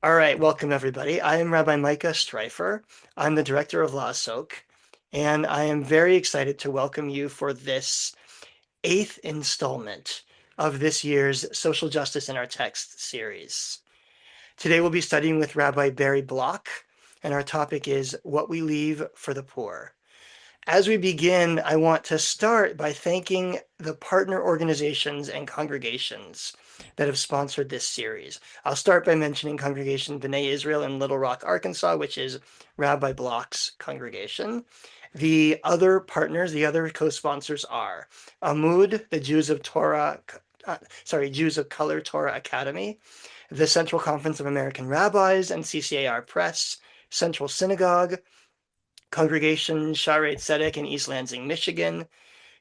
All right, welcome everybody. I am Rabbi Micah Streifer. I'm the director of Laasok, and I am very excited to welcome you for this 8th installment of this year's Social Justice in Our Text series. Today we'll be studying with Rabbi Barry Block, and our topic is What We Leave for the Poor. As we begin, I want to start by thanking the partner organizations and congregations that have sponsored this series. I'll start by mentioning Congregation B'nai Israel in Little Rock, Arkansas, which is Rabbi Block's congregation. The other partners, the other co-sponsors are AMMUD, the Jews of Color Torah Academy, the Central Conference of American Rabbis and CCAR Press, Central Synagogue, Congregation Shaarey Zedek in East Lansing, Michigan,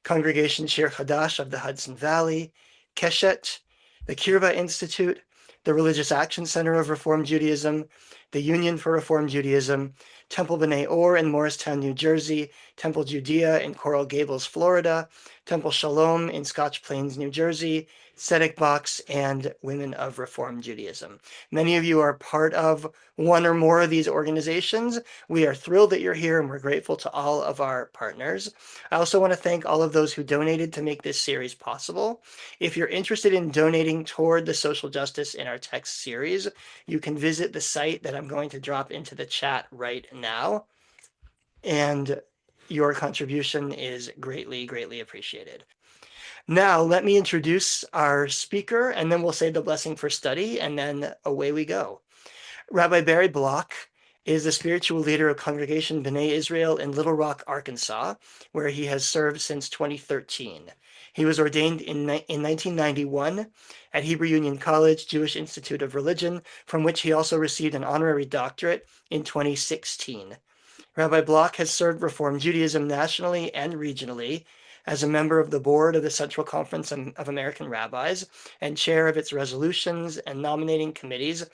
Congregation Shir Chadash of the Hudson Valley, Keshet, the Kirva Institute, the Religious Action Center of Reform Judaism, the Union for Reform Judaism, Temple B'nai Or in Morristown, New Jersey, Temple Judea in Coral Gables, Florida, Temple Sholom in Scotch Plains, New Jersey, Zedek Box, and Women of Reform Judaism. Many of you are part of one or more of these organizations. We are thrilled that you're here, and we're grateful to all of our partners. I also want to thank all of those who donated to make this series possible. If you're interested in donating toward the social justice in our text series, you can visit the site that I'm going to drop into the chat right now. And your contribution is greatly, greatly appreciated. Now, let me introduce our speaker, and then we'll say the blessing for study, and then away we go. Rabbi Barry Block is the spiritual leader of Congregation B'nai Israel in Little Rock, Arkansas, where he has served since 2013. He was ordained in 1991 at Hebrew Union College, Jewish Institute of Religion, from which he also received an honorary doctorate in 2016. Rabbi Block has served Reform Judaism nationally and regionally as a member of the board of the Central Conference of American Rabbis and chair of its resolutions and nominating committees,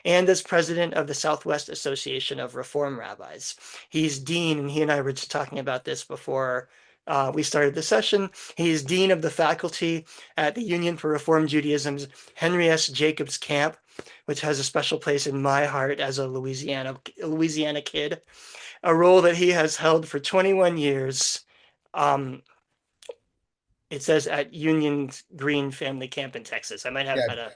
and as president of the Southwest Association of Reform Rabbis. He's dean, and he and I were just talking about this before we started the session. He is dean of the faculty at the Union for Reform Judaism's Henry S. Jacobs Camp, which has a special place in my heart as a Louisiana kid, a role that he has held for 21 years. It says at Union Green Family Camp in Texas. I might have had a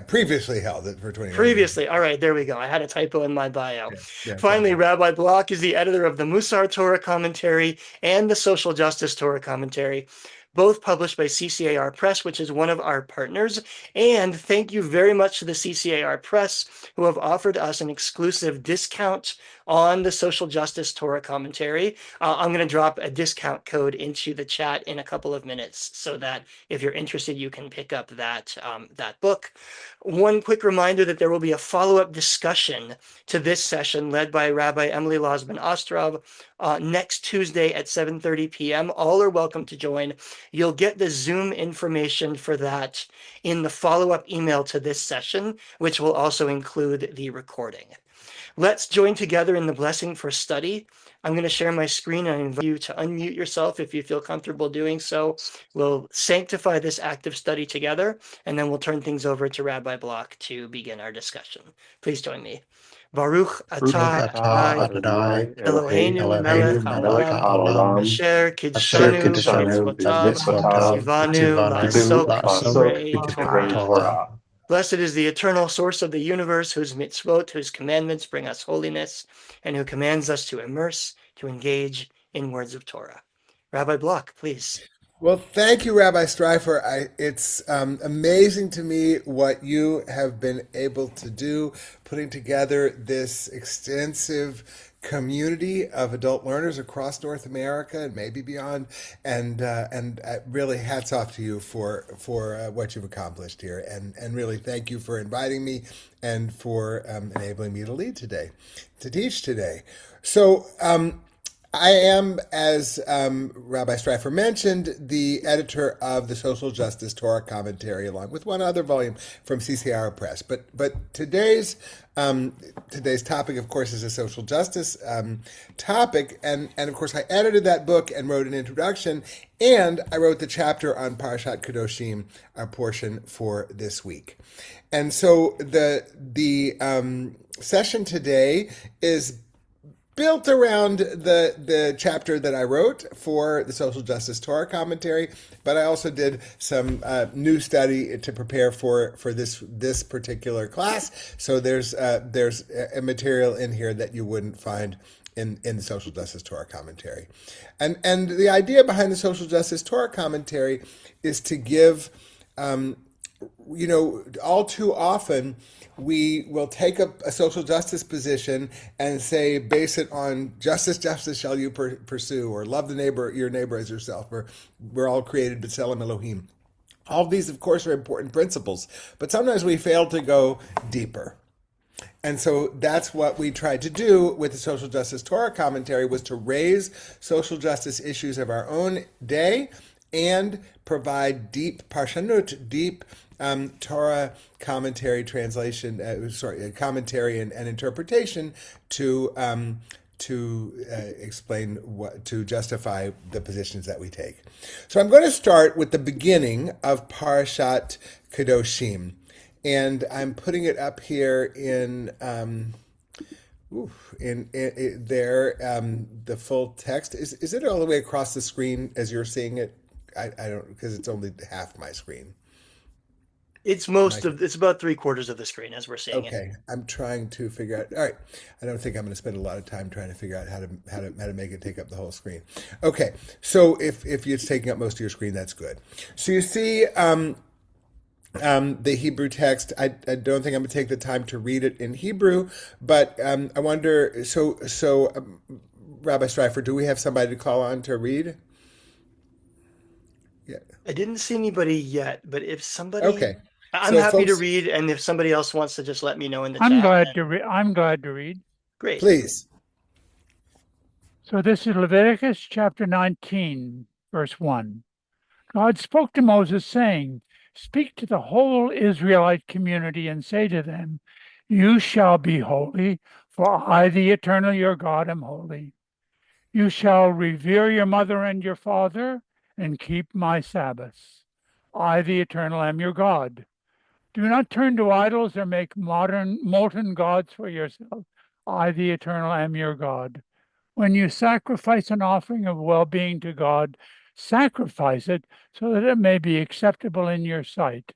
Previously held it for 21 previously. years. All right, there we go. I had a typo in my bio. Yeah, Finally, Rabbi Block is the editor of the Musar Torah Commentary and the Social Justice Torah Commentary, both published by CCAR Press, which is one of our partners. And thank you very much to the CCAR Press, who have offered us an exclusive discount on the Social Justice Torah Commentary. I'm going to drop a discount code into the chat in a couple of minutes so that if you're interested, you can pick up that book. One quick reminder that there will be a follow-up discussion to this session led by Rabbi Emily Lozman Ostrov next Tuesday at 7:30 p.m. All are welcome to join. You'll get the Zoom information for that in the follow-up email to this session, which will also include the recording. Let's join together in the blessing for study. I'm going to share my screen and I invite you to unmute yourself if you feel comfortable doing so. We'll sanctify this active study together, and then we'll turn things over to Rabbi Block to begin our discussion. Please join me. Baruch atah Adonai Eloheinu melech haolam asher kidshanu b'mitzvotav tzivanu la'asok b'divrei Torah. Blessed is the eternal source of the universe, whose mitzvot, whose commandments bring us holiness, and who commands us to immerse, to engage in words of Torah. Rabbi Block, please. Well, thank you, Rabbi Streifer. It's amazing to me what you have been able to do, putting together this extensive community of adult learners across North America and maybe beyond, and really hats off to you for what you've accomplished here, and really thank you for inviting me and for enabling me to lead today, to teach today. So I am, as Rabbi Streifer mentioned, the editor of the Social Justice Torah Commentary, along with one other volume from CCAR Press. But today's topic, of course, is a social justice topic, and of course I edited that book and wrote an introduction, and I wrote the chapter on Parashat Kedoshim, our portion for this week. And so the session today is built around the chapter that I wrote for the Social Justice Torah commentary, but I also did some new study to prepare for this particular class. So there's a material in here that you wouldn't find in the Social Justice Torah commentary, and the idea behind the Social Justice Torah commentary is to give, all too often we will take a social justice position and say, base it on justice shall you pursue, or love your neighbor as yourself, or we're all created b'tselem Elohim. All of these, of course, are important principles, but sometimes we fail to go deeper. And so that's what we tried to do with the Social Justice Torah commentary, was to raise social justice issues of our own day and provide deep parshanut, deep Torah commentary translation, commentary and interpretation to explain to justify the positions that we take. So I'm going to start with the beginning of Parashat Kedoshim, and I'm putting it up here in the full text. Is it all the way across the screen as you're seeing it? I don't, because it's only half my screen. It's about 3/4 of the screen as we're seeing it. Okay, I'm trying to figure out. All right, I don't think I'm going to spend a lot of time trying to figure out how to make it take up the whole screen. Okay, so if it's taking up most of your screen, that's good. So you see the Hebrew text. I don't think I'm going to take the time to read it in Hebrew, but I wonder. So Rabbi Streifer, do we have somebody to call on to read? Yeah. I didn't see anybody yet, but if somebody, Okay. I'm So happy to folks, read, and if somebody else wants to just let me know in the I'm chat, glad then to read. I'm glad to read. great. please. So this is Leviticus chapter 19, verse 1. God spoke to Moses, saying, "Speak to the whole Israelite community and say to them, you shall be holy, for I, the eternal your God, am holy. You shall revere your mother and your father, and keep my Sabbaths. I, the eternal, am your God. Do not turn to idols or make molten gods for yourself. I, the eternal, am your God. When you sacrifice an offering of well-being to God, sacrifice it so that it may be acceptable in your sight.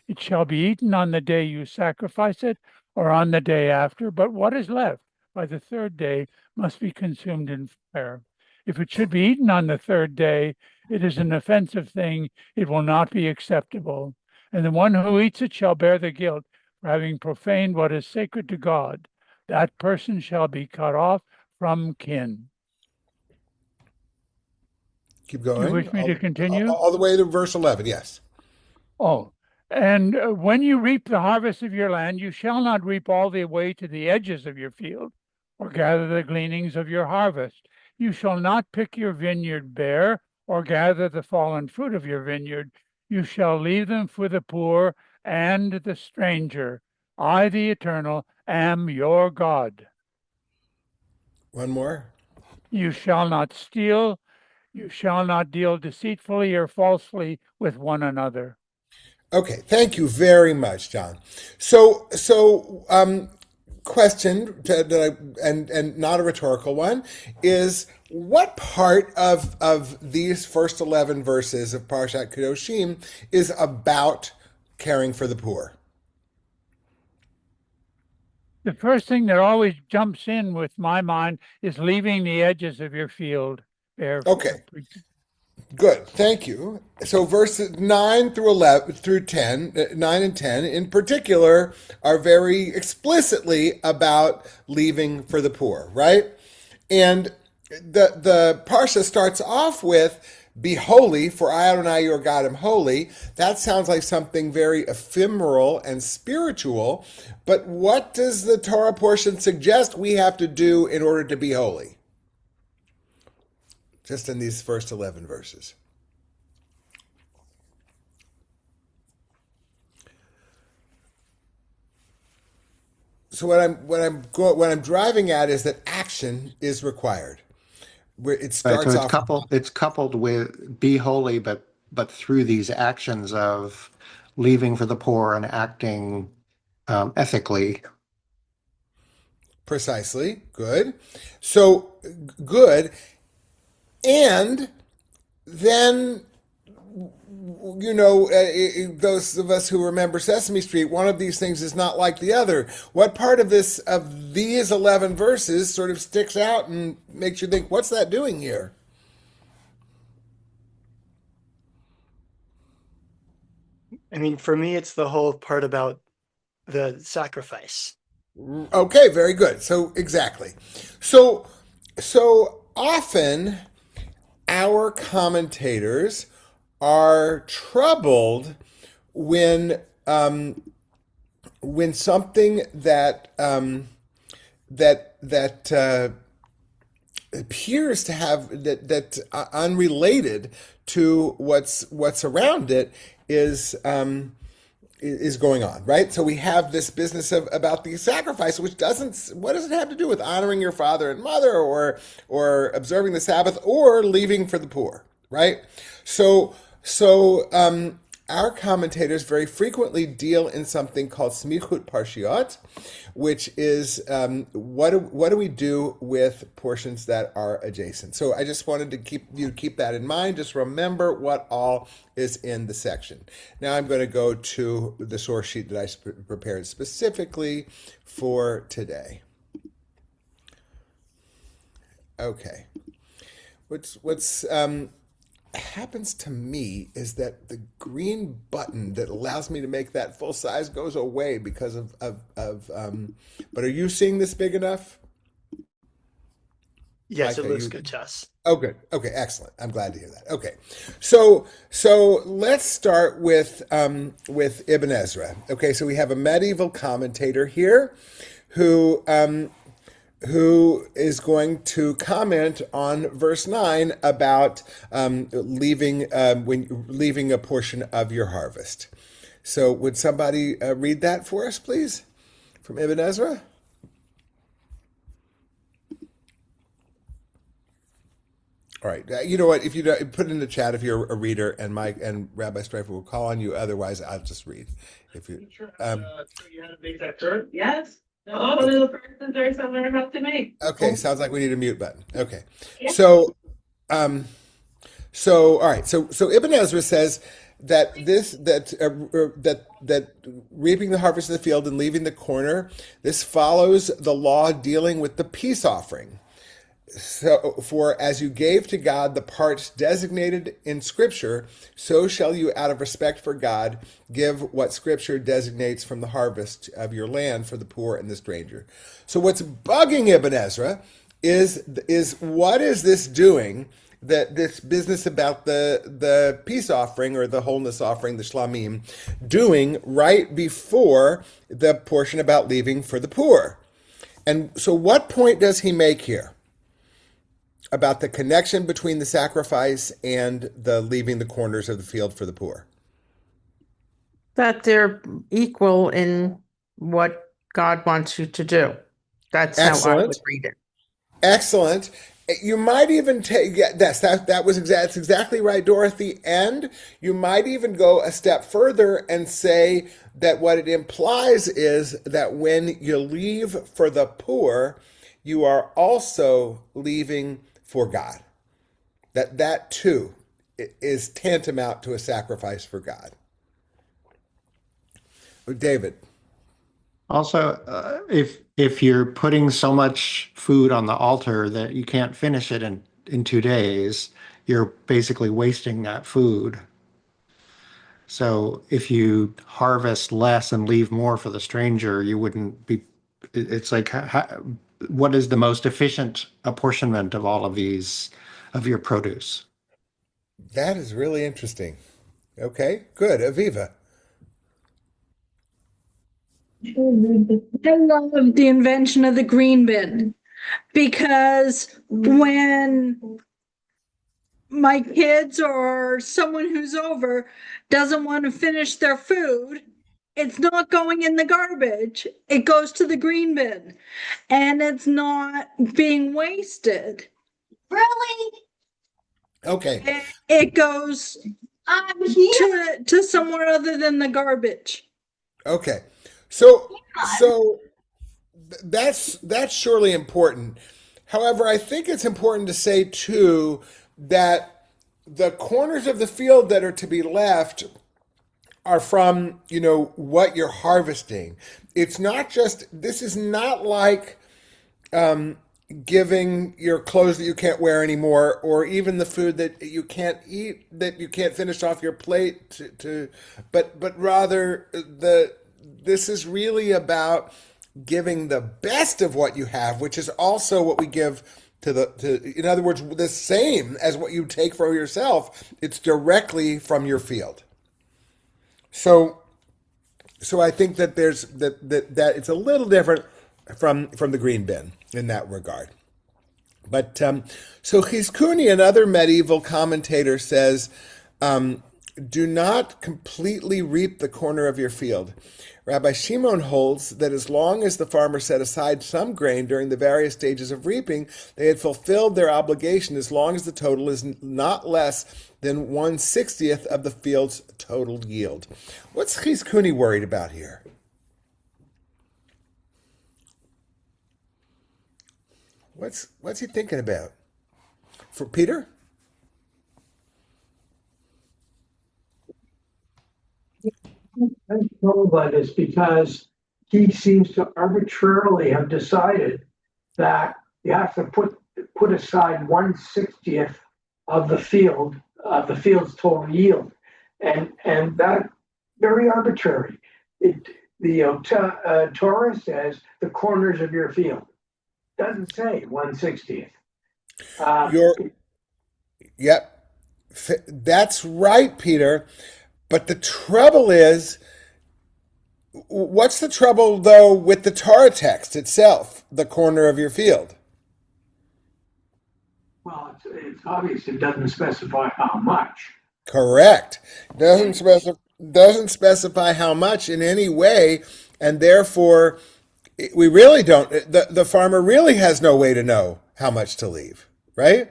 It shall be eaten on the day you sacrifice it, or on the day after, but what is left by the third day must be consumed in fire. If it should be eaten on the third day, it is an offensive thing, it will not be acceptable. And the one who eats it shall bear the guilt for having profaned what is sacred to God. That person shall be cut off from kin." Keep Do you going. wish me to continue? All the way to verse 11. Yes. Oh, and when you reap the harvest of your land, you shall not reap all the way to the edges of your field, or gather the gleanings of your harvest. You shall not pick your vineyard bare, or gather the fallen fruit of your vineyard. You shall leave them for the poor and the stranger. I, the Eternal, am your God. One more. You shall not steal. You shall not deal deceitfully or falsely with one another. Okay, thank you very much, John. So, question and not a rhetorical one, is what part of these first 11 verses of Parashat Kedoshim is about caring for the poor? The first thing that always jumps in with my mind is leaving the edges of your field bare. Okay. Good, thank you. So verses 9 through 11 through 10, 9 and 10 in particular, are very explicitly about leaving for the poor, right? And the parsha starts off with, "Be holy, for I, Adonai, your God, am holy." That sounds like something very ephemeral and spiritual, but what does the Torah portion suggest we have to do in order to be holy? Just in these first 11 verses. So what I'm driving at is that action is required. Where it starts so off. it's coupled with be holy, but through these actions of leaving for the poor and acting ethically. Precisely. Good. So, good. And then, those of us who remember Sesame Street, one of these things is not like the other. What part of these 11 verses sort of sticks out and makes you think, what's that doing here? I mean, for me, it's the whole part about the sacrifice. Okay, very good. So exactly. So often our commentators are troubled when something that appears to have that unrelated to what's around it is going on, right? So we have this business about the sacrifice, which what does it have to do with honoring your father and mother, or observing the Sabbath, or leaving for the poor, right? So our commentators very frequently deal in something called smichut parshiot, which is what do we do with portions that are adjacent. So I just wanted to keep that in mind. Just remember what all is in the section. Now I'm going to go to the source sheet that I prepared specifically for today. Okay. What's happens to me is that the green button that allows me to make that full size goes away because of but are you seeing this big enough? Yes, it looks good to us. Oh, good. Okay, excellent. I'm glad to hear that. Okay, so let's start with Ibn Ezra. Okay, so we have a medieval commentator here who is going to comment on verse 9 about leaving a portion of your harvest. So would somebody read that for us, please, from Ibn Ezra? All right. You know what? If you put in the chat if you're a reader, and Mike and Rabbi Streifer will call on you. Otherwise, I'll just read. If you you how to make that turn? Yes. No, the little person's very similar enough to me. Okay, sounds like we need a mute button. Okay, Yeah. So all right. So Ibn Ezra says that that reaping the harvest of the field and leaving the corner, this follows the law dealing with the peace offering. So, for as you gave to God the parts designated in Scripture, so shall you, out of respect for God, give what Scripture designates from the harvest of your land for the poor and the stranger. So what's bugging Ibn Ezra is what is this doing, that this business about the peace offering or the wholeness offering, the shlamim, doing right before the portion about leaving for the poor? And so what point does he make here about the connection between the sacrifice and the leaving the corners of the field for the poor? That they're equal in what God wants you to do. That's how I would read it. Excellent. You might even take that's exactly right, Dorothy. And you might even go a step further and say that what it implies is that when you leave for the poor, you are also leaving for God. That too is tantamount to a sacrifice for God. David. Also, if you're putting so much food on the altar that you can't finish it in 2 days, you're basically wasting that food. So if you harvest less and leave more for the stranger, you wouldn't be. It's like, what is the most efficient apportionment of all of these, of your produce? That is really interesting. Okay, good. Aviva. I love the invention of the green bin, because when my kids or someone who's over doesn't want to finish their food, it's not going in the garbage. It goes to the green bin and it's not being wasted. Okay. It goes to somewhere other than the garbage. Okay. So that's surely important. However, I think it's important to say too that the corners of the field that are to be left are from, what you're harvesting. It's not just, this is not like giving your clothes that you can't wear anymore, or even the food that you can't eat, that you can't finish off your plate but rather this is really about giving the best of what you have, which is also what we give in other words, the same as what you take for yourself. It's directly from your field. So I think that there's that it's a little different from the green bin in that regard. But so Chizkuni, another medieval commentator, says, do not completely reap the corner of your field. Rabbi Shimon holds that as long as the farmer set aside some grain during the various stages of reaping, they had fulfilled their obligation as long as the total is not less than 1/60th of the field's total yield. What's Chizkuni worried about here? What's he thinking about? For Peter? I'm troubled by this because he seems to arbitrarily have decided that you have to put aside 1/60th of the field's total yield, and that very arbitrary. The Torah says the corners of your field. Doesn't say 1/60th. Yep, that's right, Peter. But the trouble is, what's the trouble, though, with the Torah text itself, the corner of your field? Well, it's obvious it doesn't specify how much. Correct. Doesn't specify how much in any way, and therefore, we really don't. The farmer really has no way to know how much to leave, right?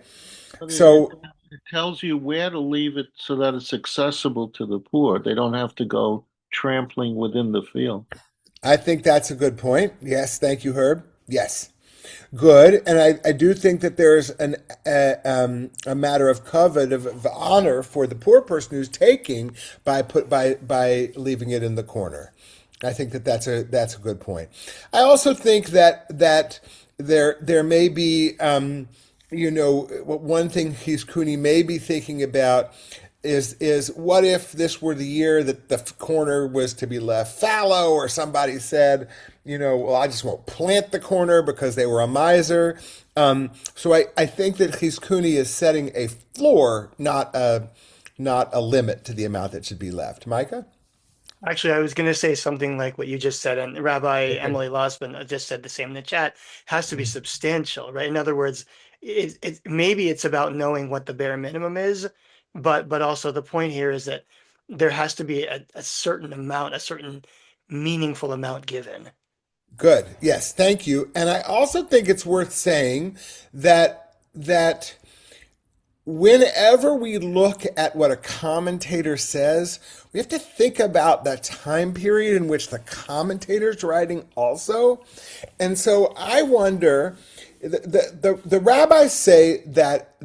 So it tells you where to leave it so that it's accessible to the poor. They don't have to go trampling within the field. I think that's a good point. Yes, thank you, Herb. Yes, good. And I do think that there's a matter of kavod, of honor for the poor person who's taking by leaving it in the corner. I think that's a good point. I also think that there may be one thing Chizkuni may be thinking about is what if this were the year that the corner was to be left fallow, or somebody said, well, I just won't plant the corner because they were a miser. So I think that Chizkuni is setting a floor, not a limit to the amount that should be left. Micah? Actually, I was going to say something like what you just said, and Rabbi Emily Losman just said the same in the chat. Has to be substantial, right? In other words, maybe it's about knowing what the bare minimum is, but also the point here is that there has to be a certain amount, a certain meaningful amount given. Good. Yes, thank you. And I also think it's worth saying that whenever we look at what a commentator says, we have to think about that time period in which the commentator's writing also. And so I wonder, the rabbis say that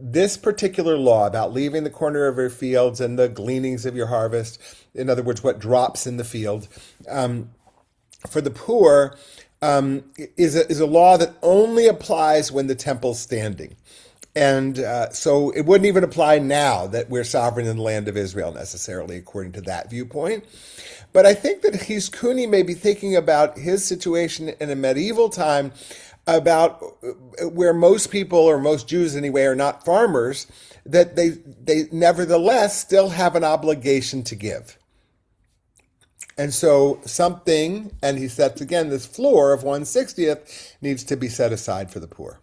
this particular law about leaving the corner of your fields and the gleanings of your harvest, in other words, what drops in the field, for the poor, is a law that only applies when the temple's standing. And so it wouldn't even apply now that we're sovereign in the land of Israel necessarily, according to that viewpoint. But I think that Chizkuni may be thinking about his situation in a medieval time, about where most people, or most Jews anyway, are not farmers, that they nevertheless still have an obligation to give. And so something, and he sets again this floor of 1/60th, needs to be set aside for the poor.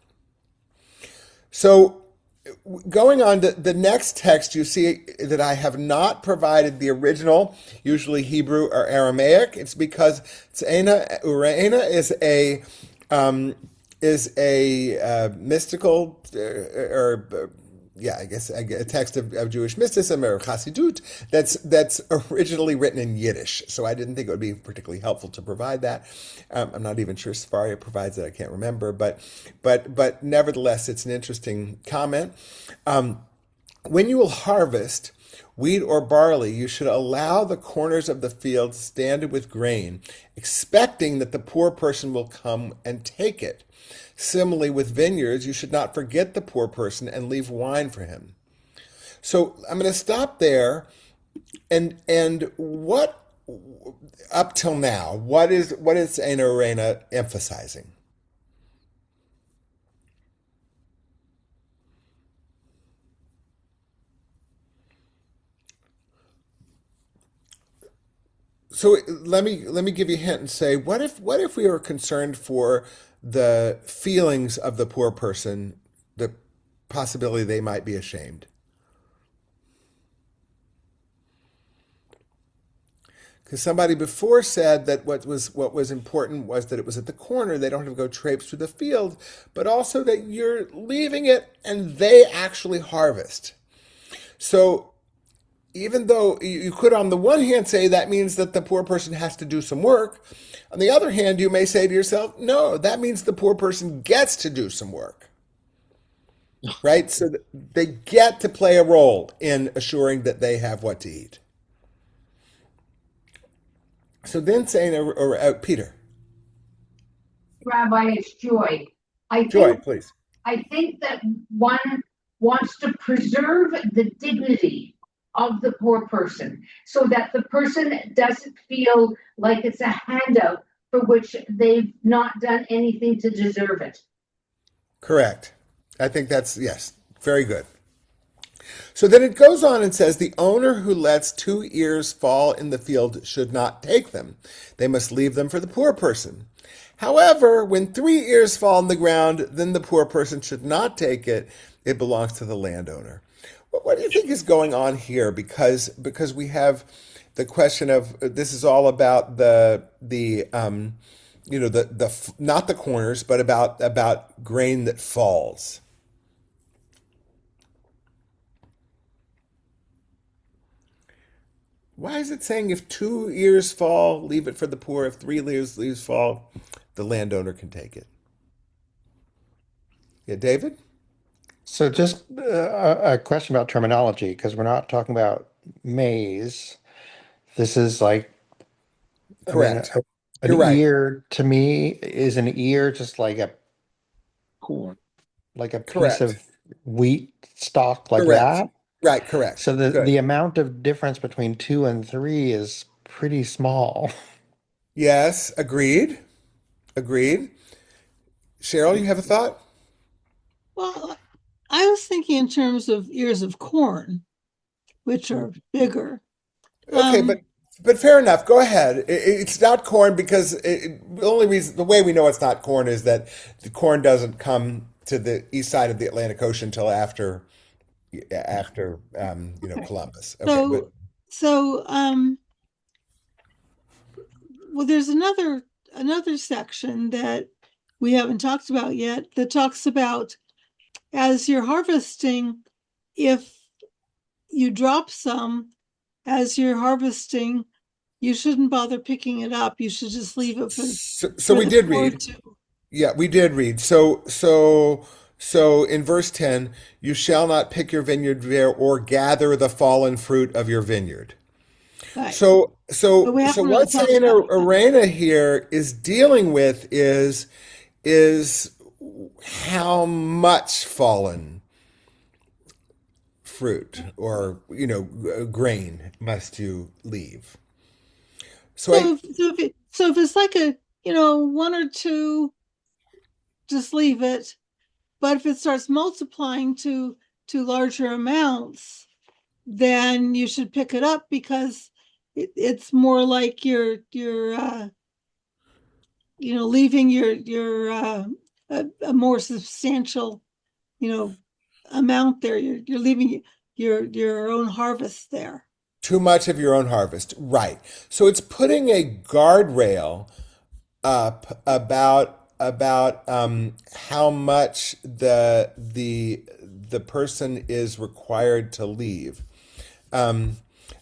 So going on to the next text, you see that I have not provided the original, usually Hebrew or Aramaic. It's because Tzena Ureina is a mystical or I guess a text of Jewish mysticism or Chassidut that's originally written in Yiddish. So I didn't think it would be particularly helpful to provide that. I'm not even sure Sefaria provides it. I can't remember, but nevertheless, it's an interesting comment. When you will harvest wheat or barley, you should allow the corners of the field standed with grain, expecting that the poor person will come and take it. Similarly, with vineyards, you should not forget the poor person and leave wine for him. So I'm going to stop there. And what, up till now, what is Eina Arena emphasizing? So let me give you a hint and say, what if we are concerned for the feelings of the poor person, the possibility they might be ashamed? Because somebody before said that what was important was that it was at the corner. They don't have to go traipse through the field, but also that you're leaving it and they actually harvest. So even though you could, on the one hand, say that means that the poor person has to do some work, on the other hand, you may say to yourself, no, that means the poor person gets to do some work, right? So they get to play a role in assuring that they have what to eat. So then saying, Peter. Rabbi, it's Joy. Please. I think that one wants to preserve the dignity of the poor person so that the person doesn't feel like it's a handout for which they've not done anything to deserve it. Correct. I think that's, yes, very good. So then it goes on and says, the owner who lets 2 ears fall in the field should not take them. They must leave them for the poor person. However, when 3 ears fall on the ground, then the poor person should not take it. It belongs to the landowner. What do you think is going on here? Because we have the question of, this is all about the not the corners, but about grain that falls. Why is it saying if 2 ears fall, leave it for the poor? If 3 leaves fall, the landowner can take it. Yeah, David? So just a question about terminology, because we're not talking about maize. This is like, Correct. I mean, an You're right. ear to me is an ear just like a Corn. piece Correct. of wheat stalk like Correct. that. Right, correct. So the Good. amount of difference between 2 and 3 is pretty small. Yes, agreed. Cheryl, you have a thought? Well, I was thinking in terms of ears of corn, which are bigger. Okay, but fair enough. Go ahead. It's not corn because the way we know it's not corn is that the corn doesn't come to the east side of the Atlantic Ocean until after Columbus. Okay, well, there's another section that we haven't talked about yet that talks about, as you're harvesting, if you drop some as you're harvesting, you shouldn't bother picking it up. You should just leave it for. So we did read. Yeah, we did read. So in verse 10, you shall not pick your vineyard there or gather the fallen fruit of your vineyard. Right. So what Eina Arena here is dealing with is how much fallen fruit or grain must you leave. So if it's like a 1 or 2, just leave it. But if it starts multiplying to larger amounts, then you should pick it up because it's more like you're leaving your a more substantial amount there. You're leaving your own harvest there. Too much of your own harvest, right? So it's putting a guardrail up about how much the the person is required to leave.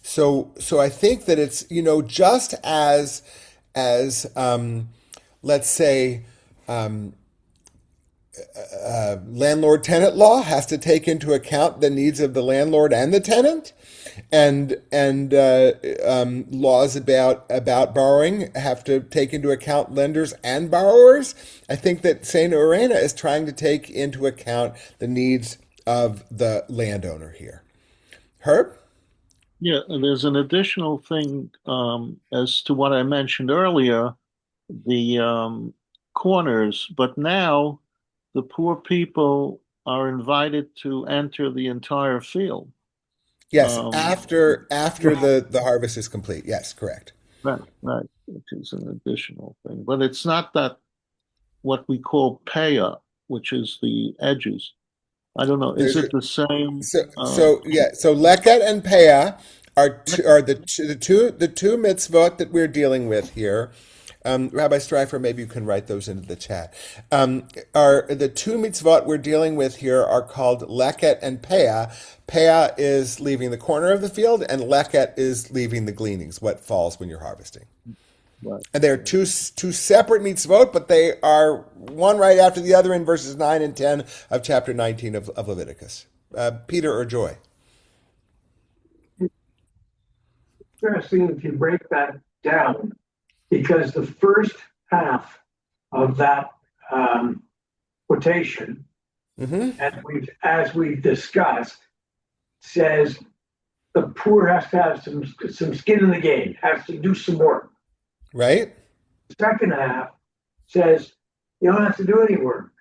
So I think that it's, just as let's say, landlord-tenant law has to take into account the needs of the landlord and the tenant, and laws about borrowing have to take into account lenders and borrowers. I think that Saint Irena is trying to take into account the needs of the landowner here. Herb? Yeah, there's an additional thing as to what I mentioned earlier, the corners, but now the poor people are invited to enter the entire field. Yes, after the harvest is complete. Yes, correct. Right, which is an additional thing. But it's not that what we call paya, which is the edges. I don't know. Is it the same? So leket and paya are the two mitzvot that we're dealing with here. Rabbi Streifer, maybe you can write those into the chat. Are the two mitzvot we're dealing with here are called leket and paya. Paya is leaving the corner of the field, and leket is leaving the gleanings, what falls when you're harvesting. Right. And they're two separate mitzvot, but they are one right after the other in verses 9 and 10 of chapter 19 of Leviticus. Peter or Joy? Interesting if you break that down, because the first half of that quotation, as we've discussed, says the poor has to have some skin in the game, has to do some work. Right. The second half says you don't have to do any work,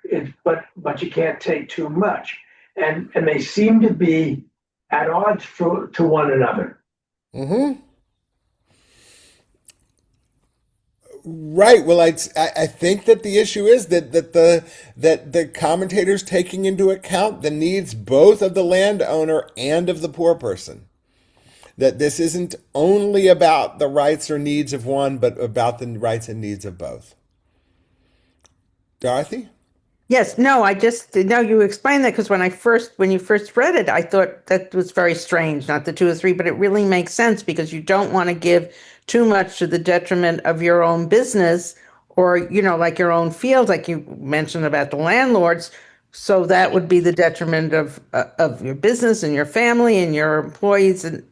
but you can't take too much, and they seem to be at odds to one another. Mm-hmm. Right. Well, I think that the issue is that the commentators taking into account the needs both of the landowner and of the poor person. That this isn't only about the rights or needs of one, but about the rights and needs of both. Dorothy? Yes, no, you explained that because when you first read it, I thought that was very strange, not the 2 or 3, but it really makes sense because you don't want to give too much to the detriment of your own business or, like your own field, like you mentioned about the landlords. So that would be the detriment of your business and your family and your employees and,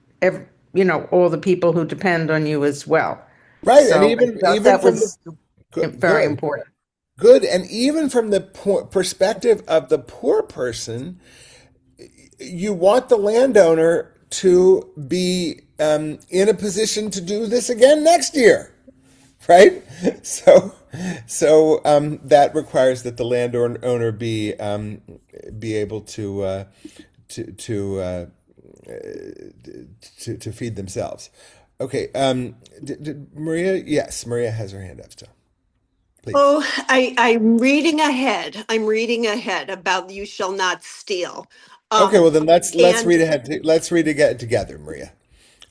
all the people who depend on you as well. Right. So and even that from was very important. Good. And even from the perspective of the poor person, you want the landowner to be in a position to do this again next year, right? So that requires that the landowner be able to feed themselves. Okay, Maria. Yes, Maria has her hand up still. Please. Oh, I'm reading ahead. I'm reading ahead about you shall not steal. Okay, well then let's read ahead. Let's read it together, Maria.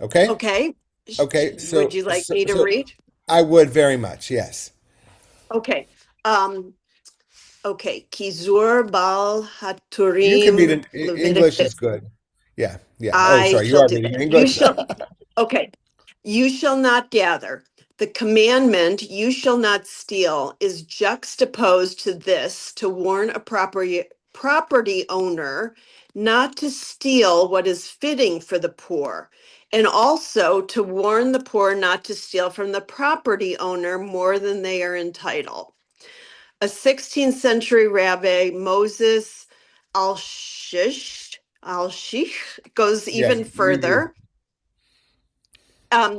Okay. Okay. Okay. So would you like me to read? I would very much. Yes. Okay. Okay. Kizur bal haturim. You can read it. English is good. Yeah. Oh, sorry. You are reading English. Okay. You shall not gather. The commandment, you shall not steal, is juxtaposed to this to warn a property owner not to steal what is fitting for the poor, and also to warn the poor not to steal from the property owner more than they are entitled. A 16th century rabbi, Moses al-Shich, goes even further.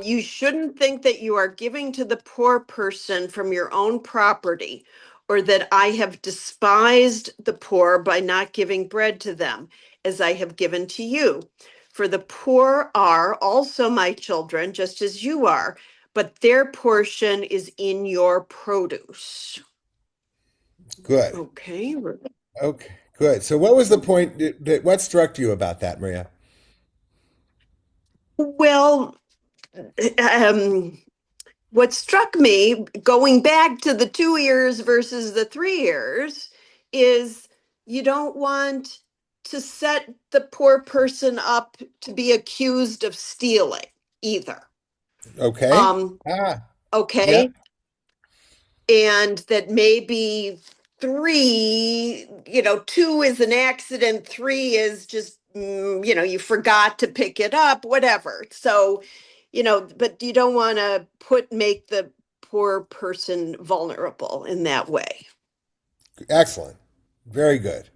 You shouldn't think that you are giving to the poor person from your own property, or that I have despised the poor by not giving bread to them, as I have given to you. For the poor are also my children, just as you are, but their portion is in your produce. Good. Okay. Okay, good. So what was the point? What struck you about that, Maria? Well, what struck me going back to the 2 years versus the 3 years is you don't want to set the poor person up to be accused of stealing either. Okay. Okay. Yep. And that maybe 3, 2 is an accident, 3 is just, you forgot to pick it up, whatever. So, but you don't want to make the poor person vulnerable in that way. Excellent. Very good.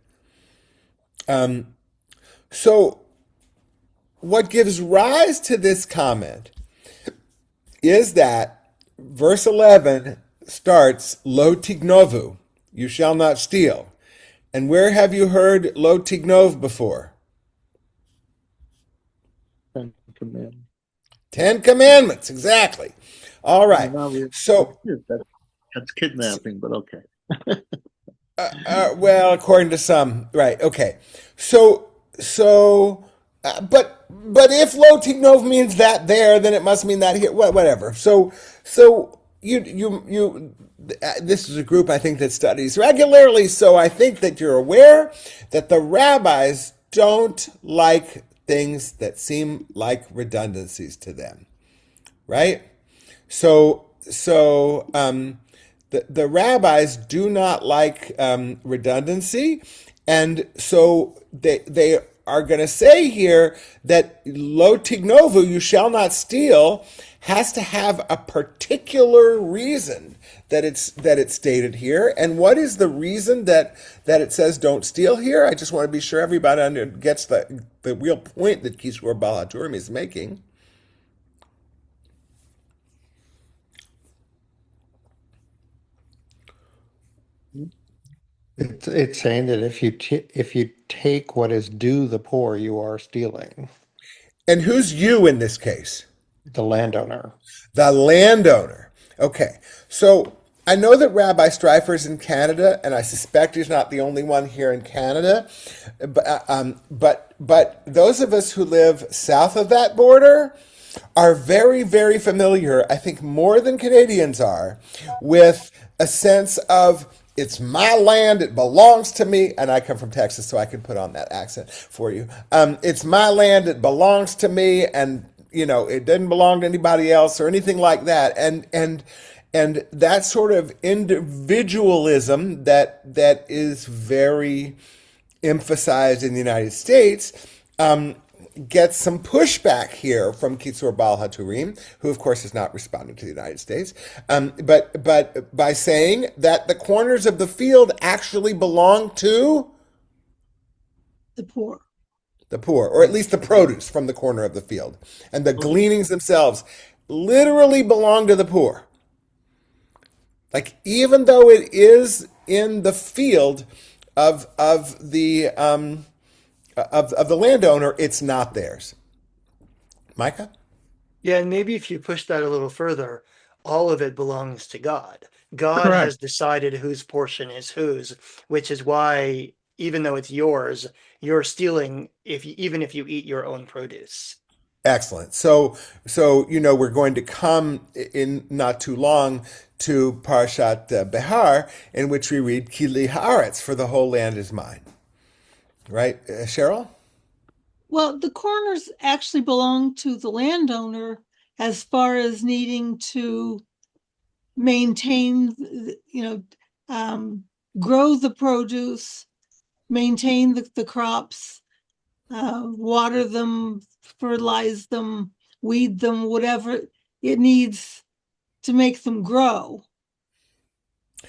So what gives rise to this comment is that verse 11 starts, Lo tignovu, you shall not steal. And where have you heard Lo tignov before? 10 Commandments. 10 Commandments, exactly. All right. So that's kidnapping, but okay. Well, according to some, right? Okay. So, but if Lo tignov means that there, then it must mean that here. Whatever. So you. This is a group I think that studies regularly, so I think that you're aware that the rabbis don't like things that seem like redundancies to them, right? So the rabbis do not like redundancy, and so they are going to say here that Lo tignovu, you shall not steal, has to have a particular reason that it's stated here. And what is the reason that it says don't steal here? I just want to be sure everybody gets the real point that CCAR Baal HaTurim is making. It's saying that if you take what is due the poor, you are stealing. And who's you in this case? The landowner. The landowner. Okay. So I know that Rabbi Streifer's in Canada, and I suspect he's not the only one here in Canada. But those of us who live south of that border are very, very familiar, I think more than Canadians are, with a sense of it's my land, it belongs to me, and I come from Texas, so I can put on that accent for you. It's my land, it belongs to me, and it doesn't belong to anybody else or anything like that. And that sort of individualism that is very emphasized in the United States gets some pushback here from CCAR Baal HaTurim, who of course is not responding to the United States, but by saying that the corners of the field actually belong to the poor. The poor, or at least the produce from the corner of the field. And the gleanings themselves literally belong to the poor. Like, even though it is in the field of the landowner, it's not theirs. Micah? Yeah, and maybe if you push that a little further, all of it belongs to God. God Correct. has decided whose portion is whose, which is why, even though it's yours, you're stealing even if you eat your own produce. Excellent. So we're going to come in not too long to Parshat Behar, in which we read Kili Haaretz, for the whole land is mine. Right, Cheryl? Well, the corners actually belong to the landowner as far as needing to maintain, grow the produce, maintain the crops, water them, fertilize them, weed them, whatever it needs to make them grow.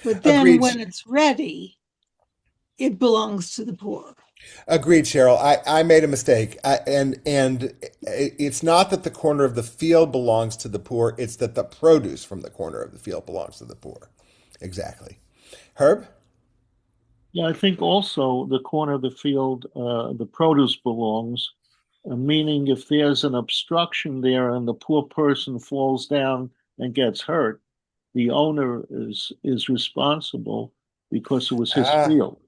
But then Agreed. when it's ready, it belongs to the poor. Agreed, Cheryl. I made a mistake. And it's not that the corner of the field belongs to the poor, it's that the produce from the corner of the field belongs to the poor. Exactly. Herb? Yeah, I think also the corner of the field, the produce belongs, meaning if there's an obstruction there and the poor person falls down and gets hurt, the owner is responsible because it was his field.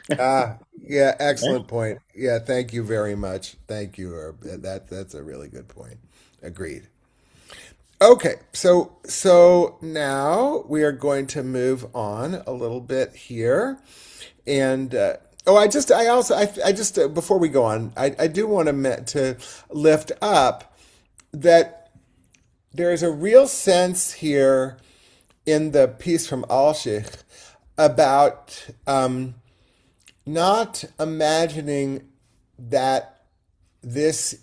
Yeah, excellent point. Yeah, thank you very much. Thank you, Herb. That's a really good point. Agreed. Okay, so now we are going to move on a little bit here, and Oh, before we go on, I do want to lift up that there is a real sense here in the piece from Alshich about not imagining that this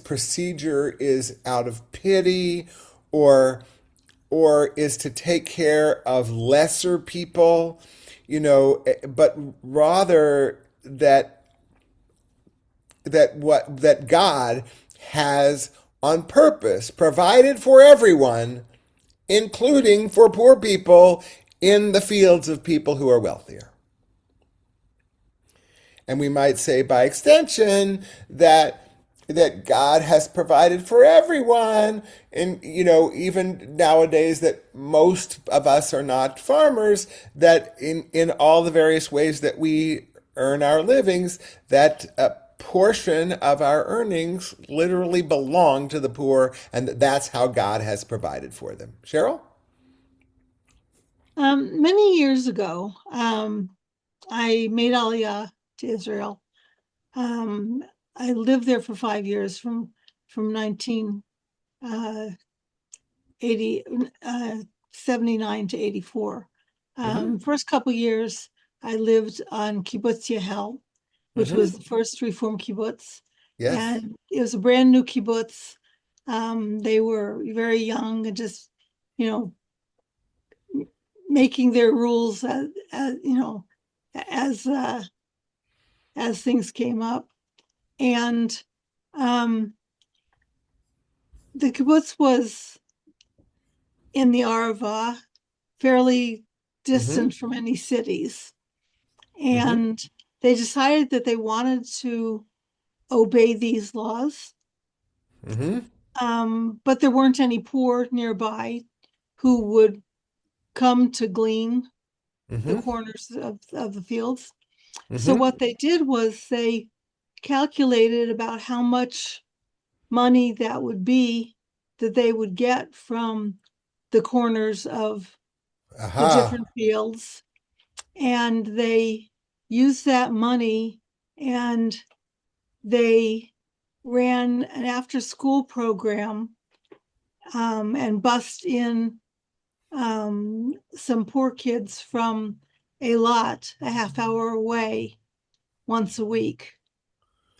procedure is out of pity or is to take care of lesser people, but rather that God has on purpose provided for everyone, including for poor people in the fields of people who are wealthier. And we might say by extension that God has provided for everyone. And, even nowadays that most of us are not farmers, that in all the various ways that we earn our livings, that a portion of our earnings literally belong to the poor, and that's how God has provided for them. Cheryl? Many years ago, I made Aliyah to Israel. I lived there for 5 years from 1979 to 84. First couple years, I lived on Kibbutz Yahel, which was the first Reform kibbutz. Yes. And it was a brand new kibbutz. They were very young and just, making their rules as things came up. And the kibbutz was in the Arava, fairly distant from any cities. And they decided that they wanted to obey these laws. But there weren't any poor nearby who would come to glean the corners of the fields. So what they did was they calculated about how much money that would be that they would get from the corners of the different fields. And they used that money and they ran an after-school program and bussed in some poor kids from Eilat, a half hour away, once a week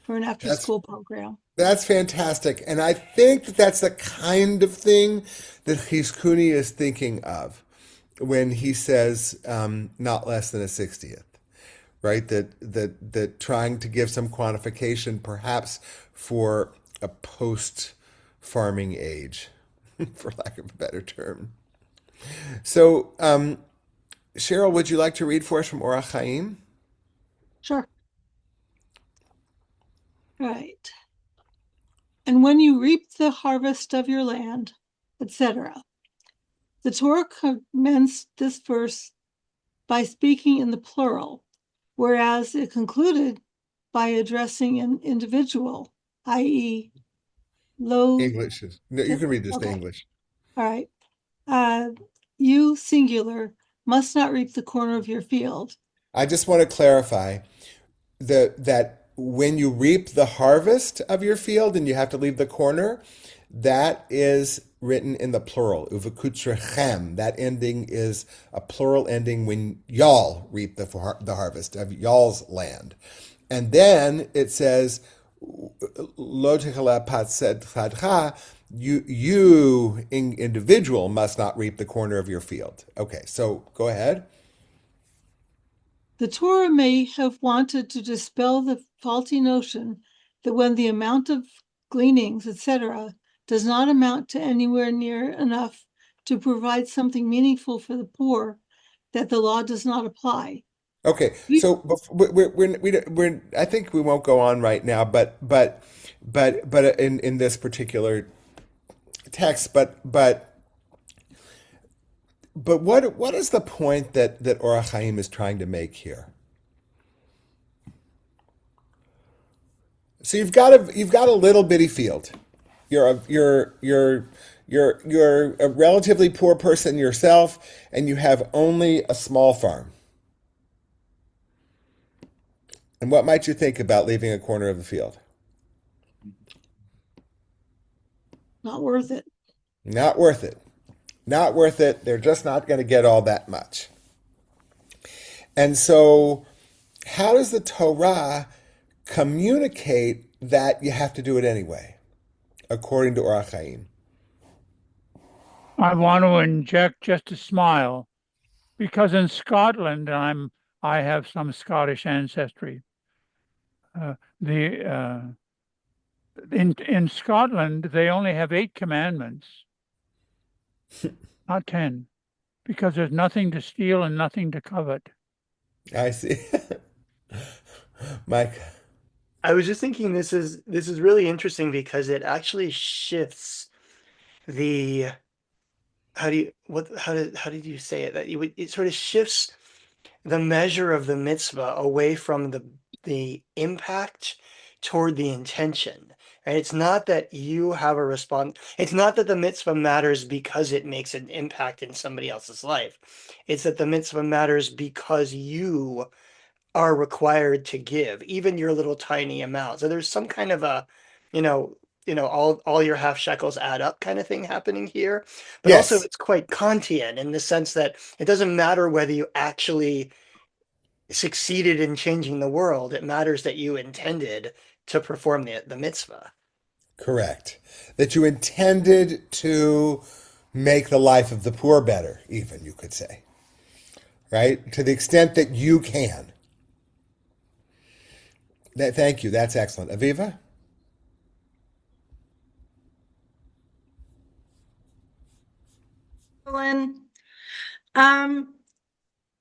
for an after-school program. That's fantastic. And I think that's the kind of thing that Chizkuni is thinking of when he says not less than a 60th, right? That trying to give some quantification perhaps for a post-farming age, for lack of a better term. So, Cheryl, would you like to read for us from Orach Chaim? Sure. Right. And when you reap the harvest of your land, etc. The Torah commenced this verse by speaking in the plural, whereas it concluded by addressing an individual, i.e., English. No, you can read this in English. All right. You, singular, must not reap the corner of your field. I just want to clarify that when you reap the harvest of your field and you have to leave the corner, that is written in the plural, uvekutrechem. That ending is a plural ending when y'all reap the harvest of y'all's land. And then it says, lo techala patzed chadcha, you individual must not reap the corner of your field. Okay, so go ahead. The Torah may have wanted to dispel the faulty notion that when the amount of gleanings, etc., does not amount to anywhere near enough to provide something meaningful for the poor, that the law does not apply. Okay, so we're I think we won't go on right now, but in this particular text, but what is the point that Orach Chaim is trying to make here? So you've got a little bitty field. You're a relatively poor person yourself, and you have only a small farm. And what might you think about leaving a corner of the field? Not worth it. Not worth it. Not worth it. They're just not going to get all that much. And so, how does the Torah communicate that you have to do it anyway, according to Orach Chaim? I want to inject just a smile, because in Scotland, I have some Scottish ancestry. In Scotland, they only have 8 commandments, not 10, because there's nothing to steal and nothing to covet. I see. Mike. I was just thinking this is really interesting because it actually shifts the how did you say it, that it sort of shifts the measure of the mitzvah away from the impact toward the intention. And it's not that you have a response. It's not that the mitzvah matters because it makes an impact in somebody else's life. It's that the mitzvah matters because you are required to give, even your little tiny amount. So there's some kind of a, all your half shekels add up kind of thing happening here. But Yes. also it's quite Kantian in the sense that it doesn't matter whether you actually succeeded in changing the world. It matters that you intended to perform the mitzvah. Correct. That you intended to make the life of the poor better, even, you could say. Right? To the extent that you can. Thank you. That's excellent. Aviva?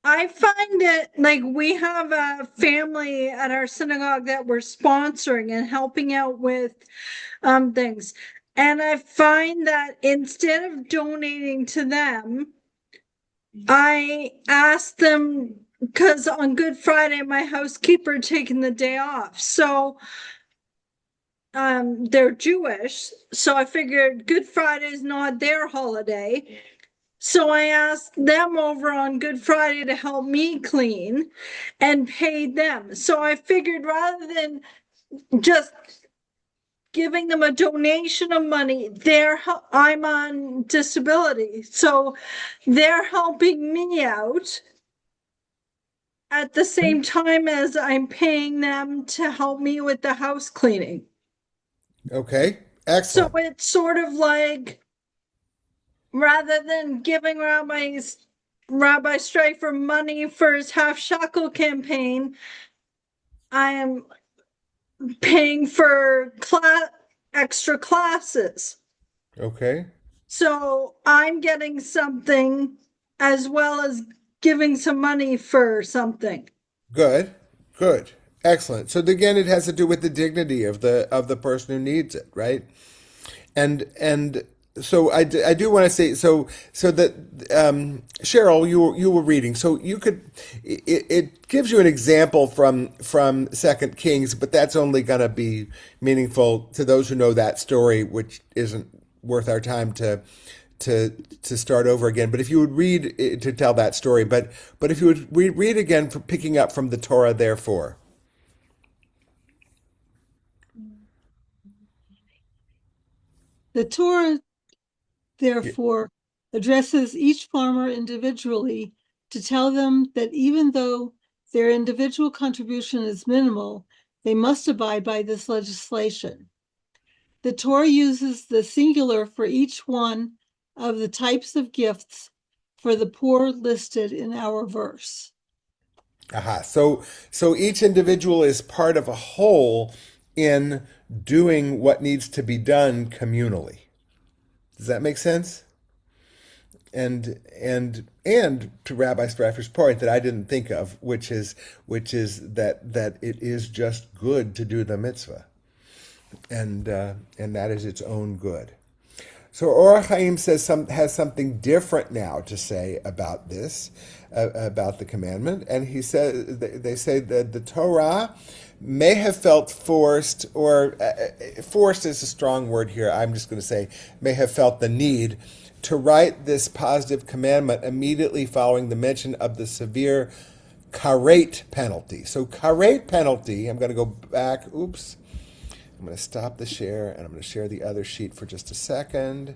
I find it like we have a family at our synagogue that we're sponsoring and helping out with things. And I find that instead of donating to them, I ask them, because on Good Friday, my housekeeper taking the day off. So they're Jewish. So I figured Good Friday is not their holiday. So I asked them over on Good Friday to help me clean and paid them. So I figured rather than just giving them a donation of money, I'm on disability. So they're helping me out at the same time as I'm paying them to help me with the house cleaning. Okay, excellent. So it's sort of like, rather than giving Rabbi Streifer money for his half shekel campaign, I am paying for extra classes. Okay. So I'm getting something as well as giving some money for something. Good. Excellent. So again, it has to do with the dignity of the person who needs it, right? And so I do want to say so that Cheryl, you were reading, so you could it gives you an example from Second Kings, but that's only going to be meaningful to those who know that story, which isn't worth our time to start over again. But if you would read to tell that story, but if you would read again, for picking up from the Torah, therefore. The Torah, therefore, addresses each farmer individually to tell them that even though their individual contribution is minimal, they must abide by this legislation. The Torah uses the singular for each one of the types of gifts for the poor listed in our verse. Aha. So each individual is part of a whole in doing what needs to be done communally. Does that make sense? And to Rabbi Streifer's point that I didn't think of, which is that it is just good to do the mitzvah, and that is its own good. So Orach Chaim has something different now to say about this, about the commandment, and they say that the Torah may have felt forced, or forced is a strong word here. I'm just going to say may have felt the need to write this positive commandment immediately following the mention of the severe karet penalty. So karet penalty, I'm going to go back. Oops. I'm going to stop the share, and I'm going to share the other sheet for just a second.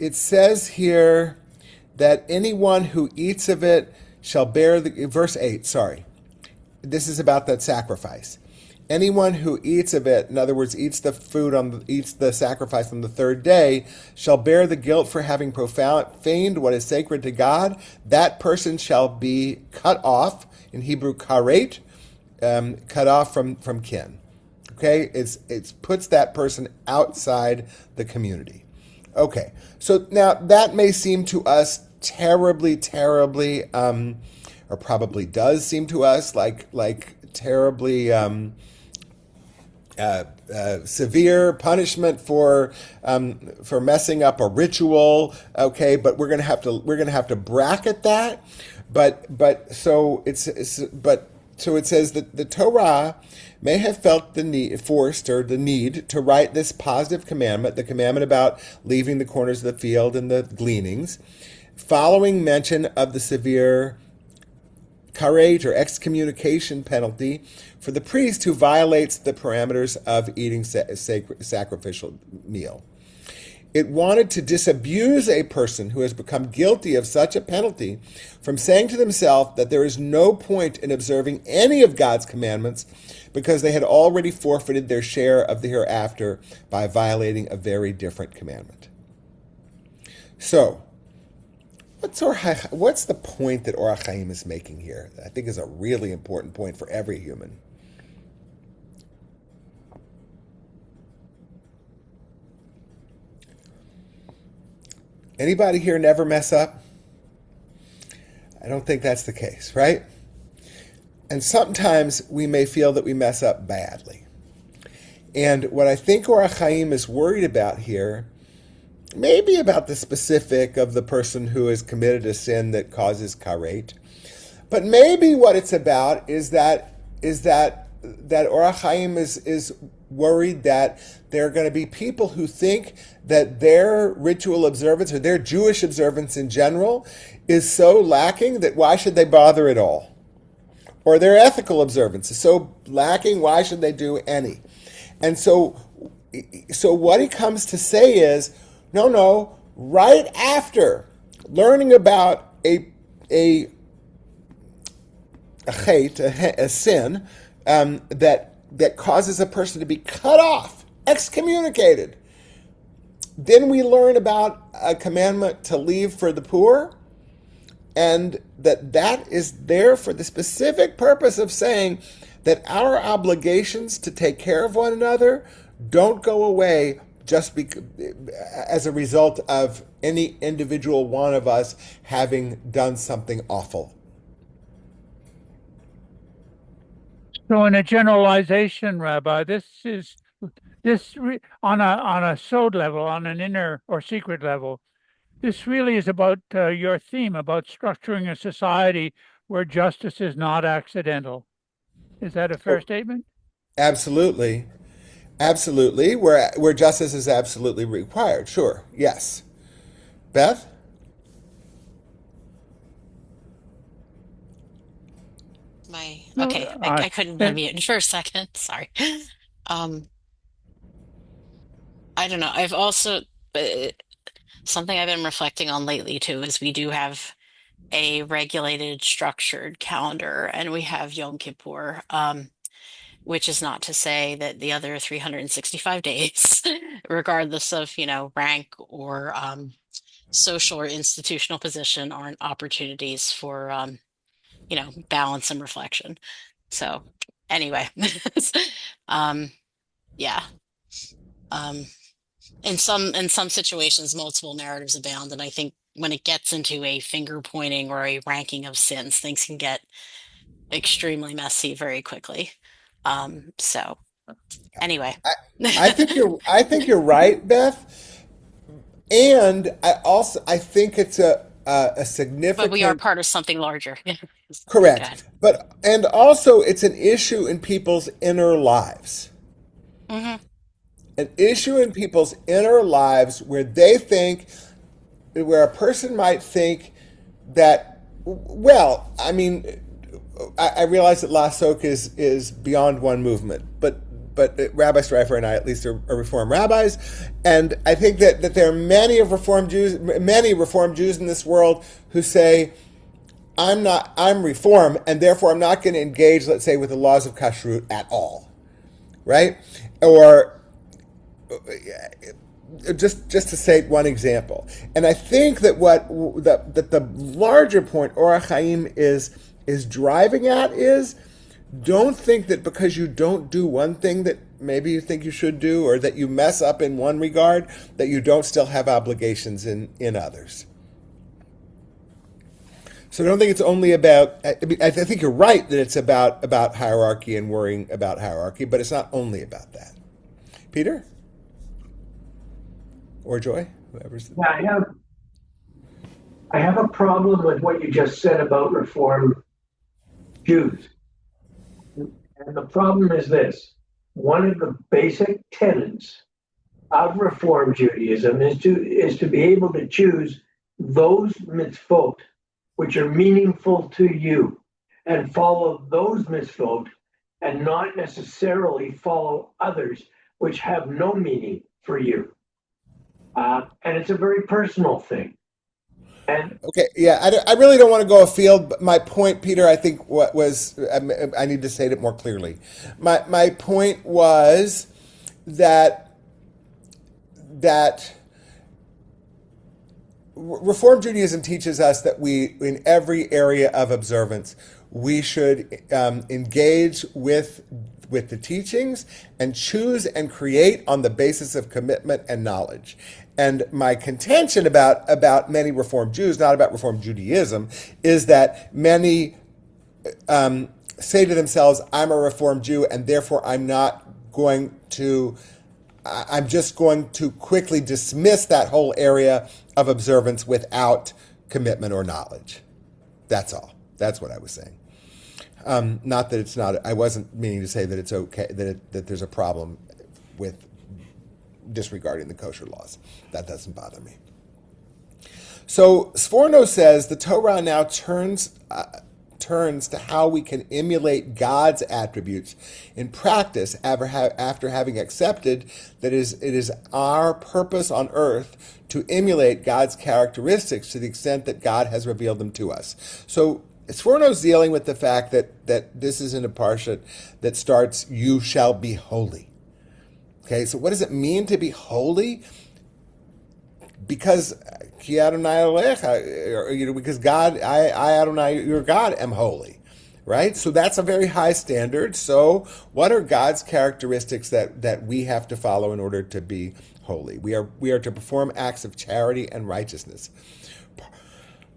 It says here that anyone who eats of it shall bear the, verse 8, sorry. This is about that sacrifice. Anyone who eats of it, in other words, eats the sacrifice on the third day, shall bear the guilt for having profaned what is sacred to God. That person shall be cut off, in Hebrew karet, cut off from kin. Okay, it puts that person outside the community. Okay, so now that may seem to us terribly, or probably does seem to us like terribly severe punishment for messing up a ritual. Okay, but we're gonna have to bracket that. So it says that the Torah may have felt the need to write this positive commandment, the commandment about leaving the corners of the field and the gleanings, following mention of the severe karet or excommunication penalty for the priest who violates the parameters of eating sacrificial meal. It wanted to disabuse a person who has become guilty of such a penalty from saying to themselves that there is no point in observing any of God's commandments because they had already forfeited their share of the hereafter by violating a very different commandment. So, what's the point that Orach Chaim is making here? I think is a really important point for every human. Anybody here never mess up? I don't think that's the case, right? And sometimes we may feel that we mess up badly. And what I think Orach Chaim is worried about here, maybe about the specific of the person who has committed a sin that causes karet, but maybe what it's about is that Orach Chaim is worried that there are going to be people who think that their ritual observance or their Jewish observance in general is so lacking that why should they bother at all? Or their ethical observance is so lacking, why should they do any? And so what he comes to say is, no, right after learning about a sin that causes a person to be cut off, excommunicated, then we learn about a commandment to leave for the poor, and that is there for the specific purpose of saying that our obligations to take care of one another don't go away just as a result of any individual one of us having done something awful. So, in a generalization, Rabbi, on a sod level, on an inner or secret level, this really is about your theme about structuring a society where justice is not accidental. Is that a fair statement? Absolutely. Where justice is absolutely required. Sure. Yes. Beth? Okay. I couldn't unmute for a second. Sorry. I don't know. I've also something I've been reflecting on lately too is we do have a regulated, structured calendar, and we have Yom Kippur, which is not to say that the other 365 days, regardless of, rank or social or institutional position, aren't opportunities for, balance and reflection. So anyway, yeah. In some situations, multiple narratives abound, and I think when it gets into a finger pointing or a ranking of sins, things can get extremely messy very quickly. So anyway, I think you're right, Beth, and I think it's a significant. But we are part of something larger. Correct, and also it's an issue in people's inner lives. Mm-hmm. an issue in people's inner lives where they think, where a person might think that, well, I mean, I realize that Laasok is beyond one movement, but Rabbi Streifer and I at least are Reform rabbis, and I think that there are many Reform Jews in this world who say, I'm Reform, and therefore I'm not going to engage, let's say, with the laws of kashrut at all, right? Or just to say one example, and I think that that the larger point Orach Chaim is driving at is, don't think that because you don't do one thing that maybe you think you should do, or that you mess up in one regard, that you don't still have obligations in others. So I don't think it's only about, I think you're right that it's about hierarchy and worrying about hierarchy, but it's not only about that. Peter? Or Joy? Whoever's. Yeah, I have a problem with what you just said about Reform Jews. And the problem is this: one of the basic tenets of Reform Judaism is to be able to choose those mitzvot which are meaningful to you, and follow those mitzvot, and not necessarily follow others which have no meaning for you. And it's a very personal thing. And okay, yeah, I really don't want to go afield, but my point, Peter, I think what was, I need to state it more clearly. My point was that Reform Judaism teaches us that we, in every area of observance, we should engage with the teachings and choose and create on the basis of commitment and knowledge. And my contention about many Reform Jews, not about Reform Judaism, is that many say to themselves, I'm a Reform Jew, and therefore I'm just going to quickly dismiss that whole area of observance without commitment or knowledge. That's all. That's what I was saying. Not that it's not. I wasn't meaning to say that it's okay, that there's a problem with disregarding the kosher laws. That doesn't bother me. So Sforno says the Torah now turns to how we can emulate God's attributes in practice after having accepted that it is our purpose on earth to emulate God's characteristics to the extent that God has revealed them to us. So Sforno's dealing with the fact that this is in a parsha that starts, you shall be holy. Okay, so what does it mean to be holy? Because Ki Adonai Elohecha, because God, I Adonai, your God, am holy, right? So that's a very high standard. So what are God's characteristics that we have to follow in order to be holy? We are to perform acts of charity and righteousness.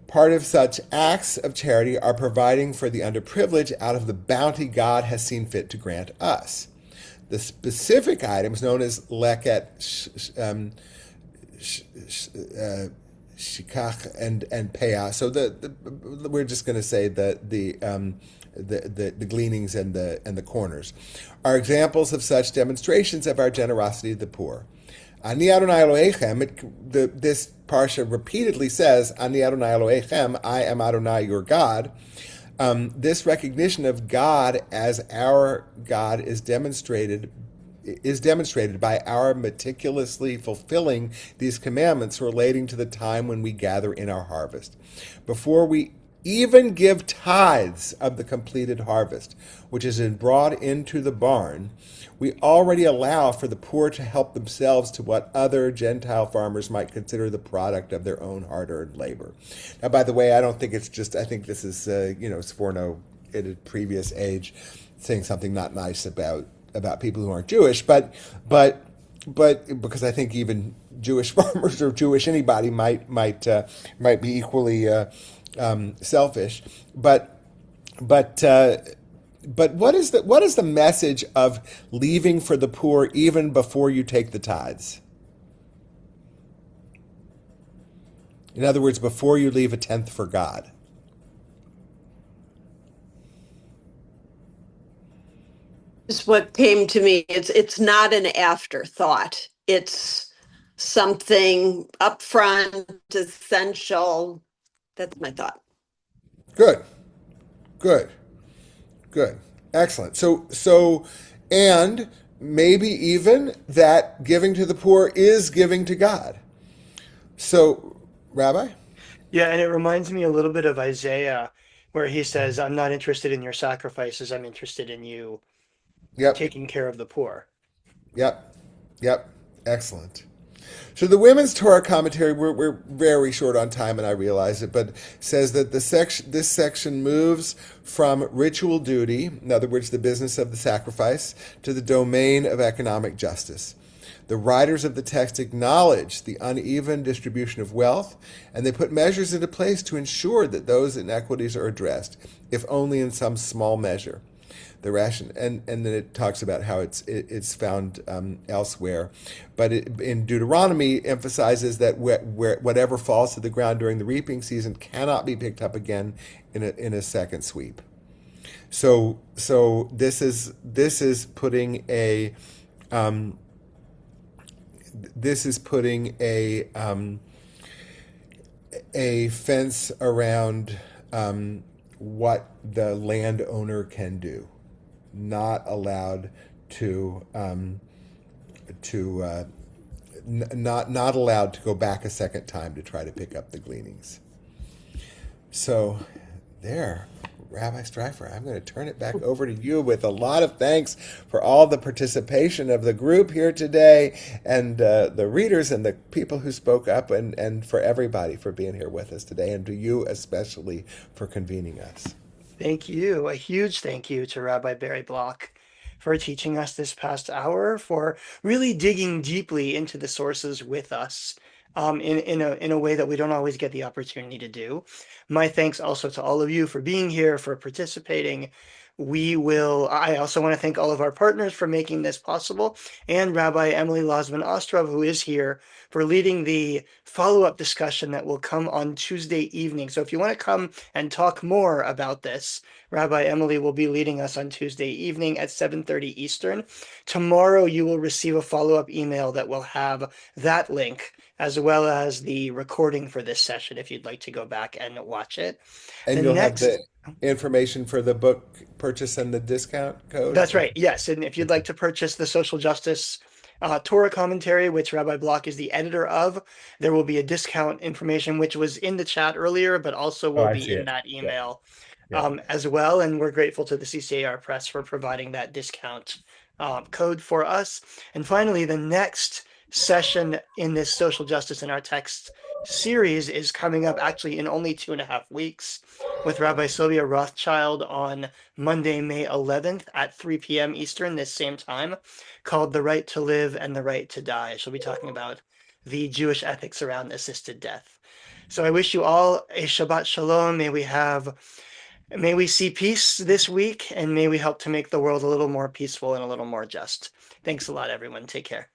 Part of such acts of charity are providing for the underprivileged out of the bounty God has seen fit to grant us. The specific items known as leket, shikach, and peah. So we're just going to say the gleanings and the corners are examples of such demonstrations of our generosity to the poor. Ani Adonai Elohechem. This parsha repeatedly says, Ani Adonai Elohechem, I am Adonai your God. This recognition of God as our God is demonstrated by our meticulously fulfilling these commandments relating to the time when we gather in our harvest. Before we even give tithes of the completed harvest, which is brought into the barn, we already allow for the poor to help themselves to what other Gentile farmers might consider the product of their own hard-earned labor. Now, by the way, I don't think it's just, I think this is, Sforno at a previous age saying something not nice about people who aren't Jewish, but because I think even Jewish farmers or Jewish anybody might be equally selfish, but what is the message of leaving for the poor even before you take the tithes? In other words, before you leave a tenth for God. Is what came to me. It's not an afterthought. It's something upfront, essential. That's my thought. Good, good, good, excellent. And maybe even that giving to the poor is giving to God. So, Rabbi? Yeah, and it reminds me a little bit of Isaiah, where he says, I'm not interested in your sacrifices, I'm interested in you Yep, taking care of the poor. yep, yep, excellent. So the women's Torah commentary, we're very short on time, and I realize it, but says that this section moves from ritual duty, in other words, the business of the sacrifice, to the domain of economic justice. The writers of the text acknowledge the uneven distribution of wealth, and they put measures into place to ensure that those inequities are addressed, if only in some small measure. The ration, and then it talks about how it's found elsewhere, but in Deuteronomy emphasizes that whatever falls to the ground during the reaping season cannot be picked up again in a second sweep. So this is putting a fence around what the landowner can do. Not allowed to not allowed to go back a second time to try to pick up the gleanings. So there, Rabbi Streifer, I'm going to turn it back over to you with a lot of thanks for all the participation of the group here today, and the readers and the people who spoke up, and for everybody for being here with us today, and to you especially for convening us. Thank you. A huge thank you to Rabbi Barry Block for teaching us this past hour, for really digging deeply into the sources with us in a way that we don't always get the opportunity to do. My thanks also to all of you for being here, for participating. I also want to thank all of our partners for making this possible, and Rabbi Emily Lozman-Ostrov, who is here, for leading the follow-up discussion that will come on Tuesday evening. So if you want to come and talk more about this, Rabbi Emily will be leading us on Tuesday evening at 7:30 Eastern. Tomorrow you will receive a follow-up email that will have that link, as well as the recording for this session if you'd like to go back and watch it. And you'll have the information for the book purchase and the discount code? That's right, yes. And if you'd like to purchase the social justice Torah commentary, which Rabbi Block is the editor of, there will be a discount information, which was in the chat earlier, but also will be in that email as well. And we're grateful to the CCAR Press for providing that discount code for us. And finally, the next session in this social justice in our text series is coming up actually in only 2.5 weeks with Rabbi Sylvia Rothschild on Monday, May 11th at 3 p.m. Eastern, this same time, called The Right to Live and the Right to Die. She'll be talking about the Jewish ethics around assisted death. So I wish you all a Shabbat Shalom. May we see peace this week, and may we help to make the world a little more peaceful and a little more just. Thanks a lot, everyone. Take care.